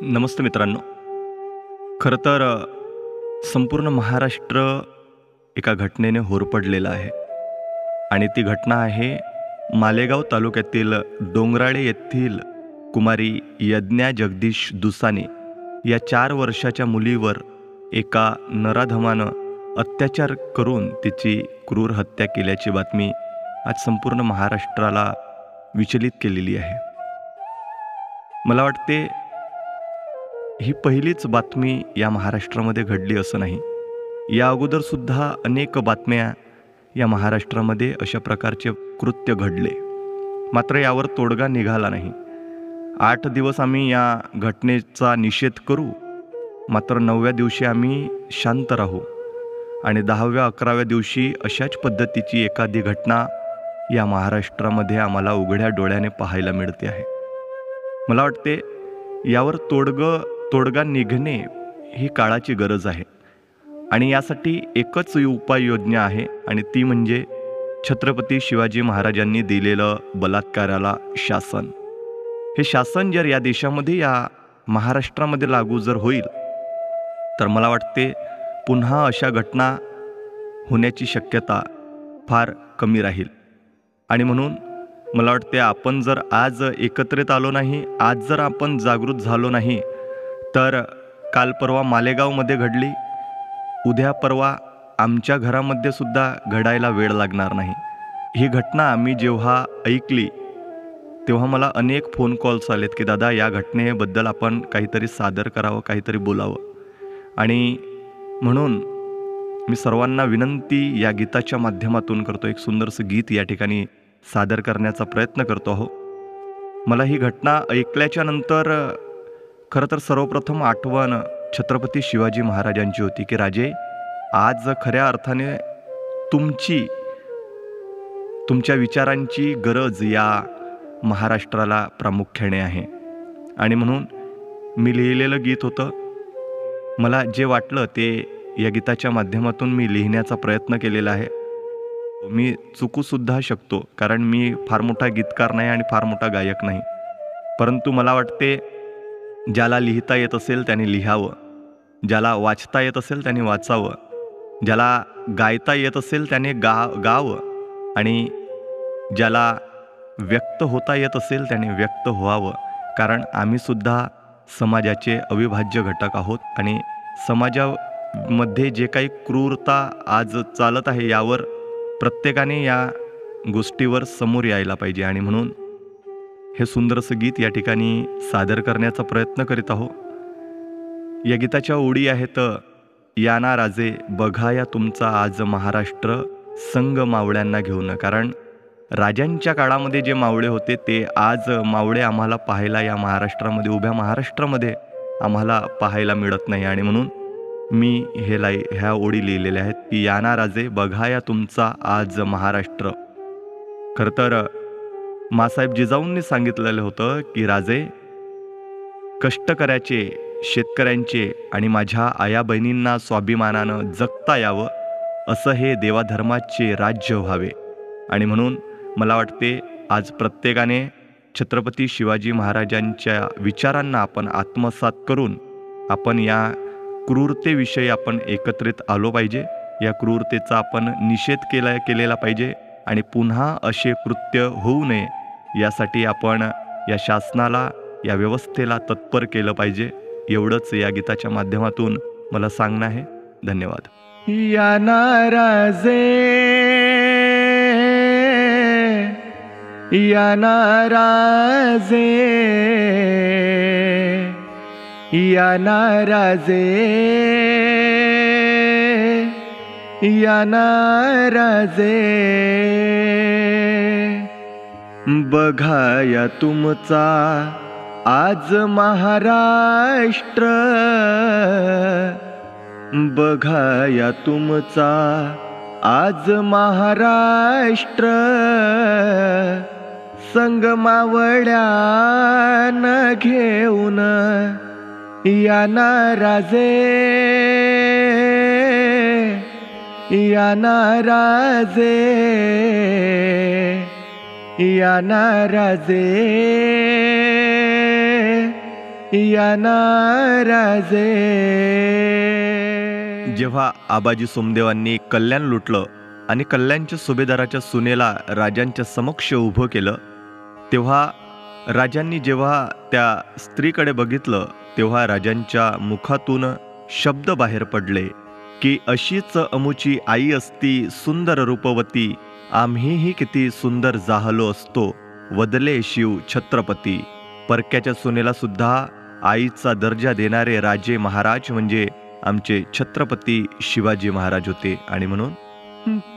नमस्ते मित्रांनो. खरं तर संपूर्ण महाराष्ट्र एका घटनेने होरपडलेला आहे आणि ती घटना आहे मालेगाव तालुक्यातील डोंगराळे येथील कुमारी यज्ञा जगदीश दुसाने या 4 वर्षाच्या मुलीवर एका नराधमानं अत्याचार करून तिची क्रूर हत्या केल्याची बातमी आज संपूर्ण महाराष्ट्राला विचलित केलेली आहे. मला वाटते ही पहिलीच बातमी या महाराष्ट्रामध्ये घडली असं नाही. या अगोदरसुद्धा अनेक बातम्या या महाराष्ट्रामध्ये अशा प्रकारचे कृत्य घडले, मात्र यावर तोडगा निघाला नाही. 8 दिवस आम्ही या घटनेचा निषेध करू, मात्र 9व्या दिवशी आम्ही शांत राहू आणि 10व्या 11व्या दिवशी अशाच पद्धतीची एखादी घटना या महाराष्ट्रामध्ये आम्हाला उघड्या डोळ्याने पाहायला मिळते आहे. मला वाटते यावर तोडगा निघणे ही काळाची गरज आहे आणि यासाठी एकच उपाययोजना आहे आणि ती म्हणजे छत्रपती शिवाजी महाराजांनी दिलेलं बलात्काराला शासन. हे शासन जर या देशामध्ये, या महाराष्ट्रामध्ये लागू जर होईल तर मला वाटते पुन्हा अशा घटना होण्याची शक्यता फार कमी राहील. आणि म्हणून मला वाटते आपण जर आज एकत्रित आलो नाही, आज जर आपण जागृत झालो नाही, तर काल परवा मालेगावमध्ये घडली, उद्या परवा आमच्या घरामध्ये सुद्धा घडायला वेळ लागणार नाही. ही घटना आम्ही जेव्हा ऐकली तेव्हा मला अनेक फोन कॉल्स आलेत की दादा या घटनेबद्दल आपण काहीतरी सादर करावं, काहीतरी बोलावं. आणि म्हणून मी सर्वांना विनंती या गीताच्या माध्यमातून करतो, एक सुंदरसं गीत या ठिकाणी सादर करण्याचा प्रयत्न करतो आहो. मला ही घटना ऐकल्याच्या नंतर खरं तर सर्वप्रथम आठवण छत्रपती शिवाजी महाराजांची होती की राजे, आज खऱ्या अर्थाने तुमच्या विचारांची गरज या महाराष्ट्राला प्रामुख्याने आहे. आणि म्हणून मी लिहिलेलं गीत होतं. मला जे वाटलं ते या गीताच्या माध्यमातून मी लिहिण्याचा प्रयत्न केलेला आहे. मी चुकूसुद्धा शकतो, कारण मी फार मोठा गीतकार नाही आणि फार मोठा गायक नाही. परंतु मला वाटते ज्याला लिहिता येत असेल त्याने लिहावं, ज्याला वाचता येत असेल त्याने वाचावं, ज्याला गायता येत असेल त्याने गावं आणि ज्याला व्यक्त होता येत असेल त्याने व्यक्त व्हावं. कारण आम्हीसुद्धा समाजाचे अविभाज्य घटक आहोत आणि समाजामध्ये जे काही क्रूरता आज चालत आहे यावर प्रत्येकाने या गोष्टीवर समोर यायला पाहिजे. आणि म्हणून हे सुंदरसं गीत या ठिकाणी सादर करण्याचा प्रयत्न करीत आहो. या गीताच्या ओळी आहेत, याना राजे बघाया तुमचा आज महाराष्ट्र संग मावळ्यांना घेऊन. कारण राजांच्या काळामध्ये जे मावळे होते ते आज मावळे आम्हाला पाहायला या महाराष्ट्रामध्ये, उभ्या महाराष्ट्रामध्ये आम्हाला पाहायला मिळत नाही. आणि म्हणून मी ह्या ओळी लिहिलेल्या आहेत की याना राजे बघाया तुमचा आज महाराष्ट्र. खरं तर मासाहेब जिजाऊंनी सांगितलेलं होतं की राजे, कष्टकऱ्याचे, शेतकऱ्यांचे आणि माझ्या आया बहिणींना स्वाभिमानानं जगता यावं असं हे देवाधर्माचे राज्य व्हावे. आणि म्हणून मला वाटते आज प्रत्येकाने छत्रपती शिवाजी महाराजांच्या विचारांना आपण आत्मसात करून आपण या क्रूरतेविषयी आपण एकत्रित आलो पाहिजे. या क्रूरतेचा आपण निषेध केलेला पाहिजे आणि पुन्हा असे कृत्य होऊ नये यासाठी आपण या शासनाला, या व्यवस्थेला तत्पर केलं पाहिजे. एवढंच या गीताच्या माध्यमातून मला सांगणं आहे. धन्यवाद. याना राजे, याना राजे, याना राजे, याना राजे, बघाया तुमचा आज महाराष्ट्र, बघाया तुमचा आज महाराष्ट्र संग मावळ्यानं घेऊन. याना राजे, याना राजे, याना राजे, या नाराजे. जेव्हा आबाजी सोमदेवांनी कल्याण लुटलं आणि कल्याणच्या सुभेदाराच्या सुनेला राजांच्या समक्ष उभं केलं, तेव्हा राजांनी जेव्हा त्या स्त्रीकडे बघितलं, तेव्हा राजांच्या मुखातून शब्द बाहेर पडले की अशीच अमुची आई असती सुंदर रूपवती, आम्हीही किती सुंदर जाहलो असतो, वदले शिव छत्रपती. परक्याच्या सुनेला सुद्धा आईचा दर्जा देणारे राजे महाराज म्हणजे आमचे छत्रपती शिवाजी महाराज होते. आणि म्हणून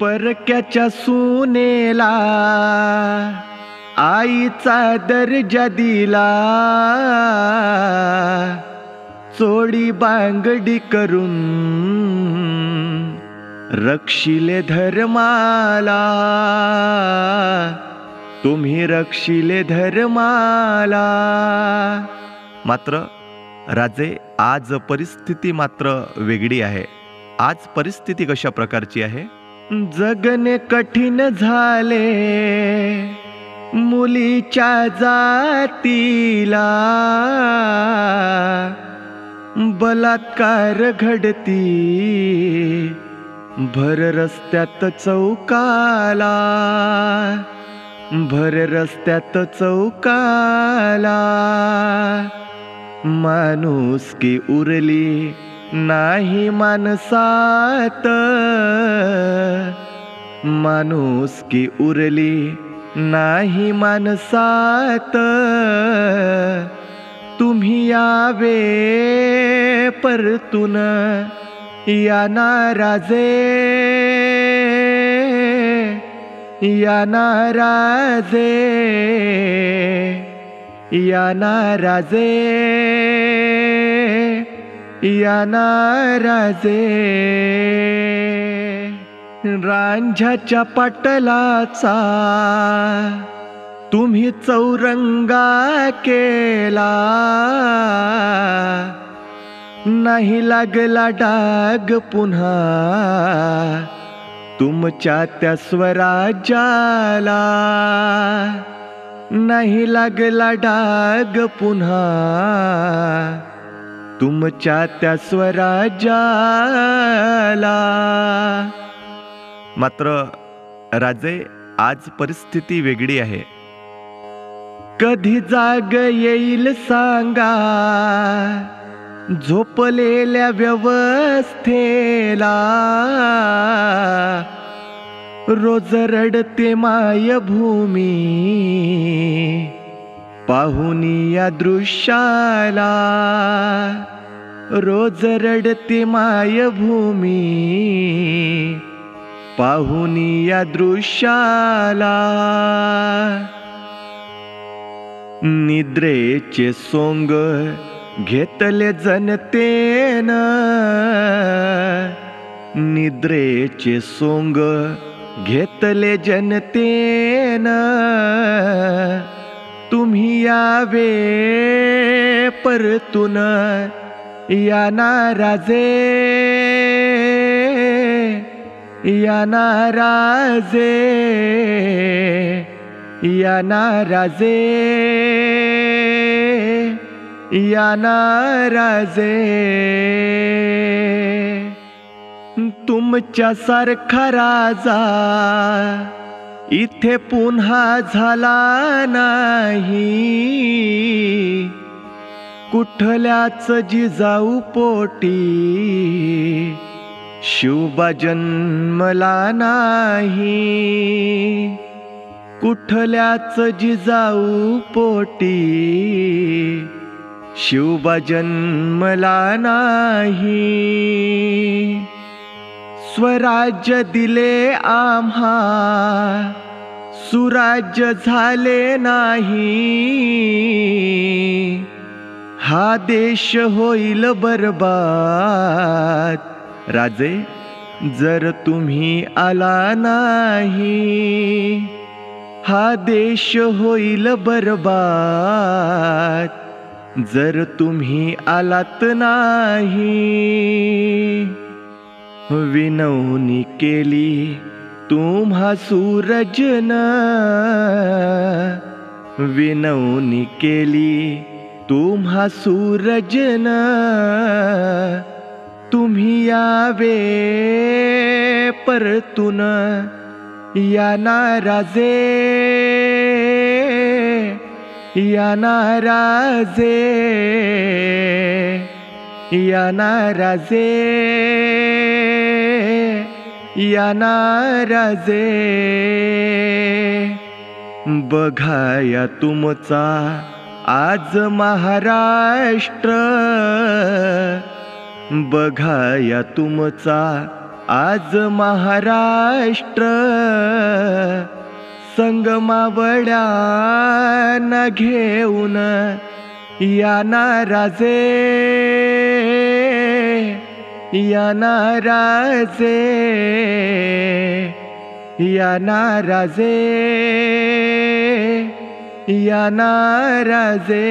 परक्याच्या सुनेला आईचा दर्जा दिला, चोडी बांगडी करून रक्षिले धर्माला, तुम्ही रक्षिले धर्माला. मात्र राजे, आज परिस्थिती मात्र वेगळी आहे. आज परिस्थिती कशा प्रकारची आहे? जगणे कठीण झाले मुलीच्या जातीला, बलात्कार घडती भर रस्त्यात चौकाला, भर रस्त्यात चौकाला. माणुसकी उरली नाही माणसात, माणुसकी उरली नाही माणसात. तुम्ही यावे परतून या नाराजे, या नाराजे, या नाराजे, या नाराजे. रांझ्याच्या पाटलाचा तुम्ही चौरंगा केला, नाही लागला डाग पुन्हा तुमच्या त्या स्वराज्याला, नाही लागला डाग पुन्हा तुमच्या त्या स्वराज्याला. मात्र राजे, आज परिस्थिती वेगळी आहे. कधी जाग येईल सांगा झोपलेल्या व्यवस्थेला, रोज रडते मायभूमी पाहुनी या दृश्याला, रोज रडते मायभूमी पाहुनी या दृश्याला. निद्रेचे सोंग घेतले जनतेन, निद्रेचे सोंग घेतले जनतेन. तुम्ही यावे परतून या नाराजे, या नाराजे, या नाराजे, या नाराजे. तुमच्यासारखा राजा इथे पुन्हा झाला नाही, कुठल्याच जिजाऊ पोटी शिवबा जन्मला नाही, कुठल्याच जिजाऊ पोटी शिवबा जन्मला नाही. स्वराज्य दिले आम्हा सुराज्य झाले नाही, हा देश होईल बरबाद. राजे, जर तुम्ही आला नाही, हा देश होईल बरबाद, जर तुम्ही आलात नाही. विनवणी केली तुम्हा सूरजन, विनवणी केली तुम्हा सूरजन तुम्ही यावे परतून, या नाराजे या नाराजे या नाराजे या नाराजे. बघा या तुमचा आज महाराष्ट्र, बघा या तुमचा आज महाराष्ट्र. संगमावळ्यांना घेऊन या नाराजे या नाराजे या नाराजे या नाराजे.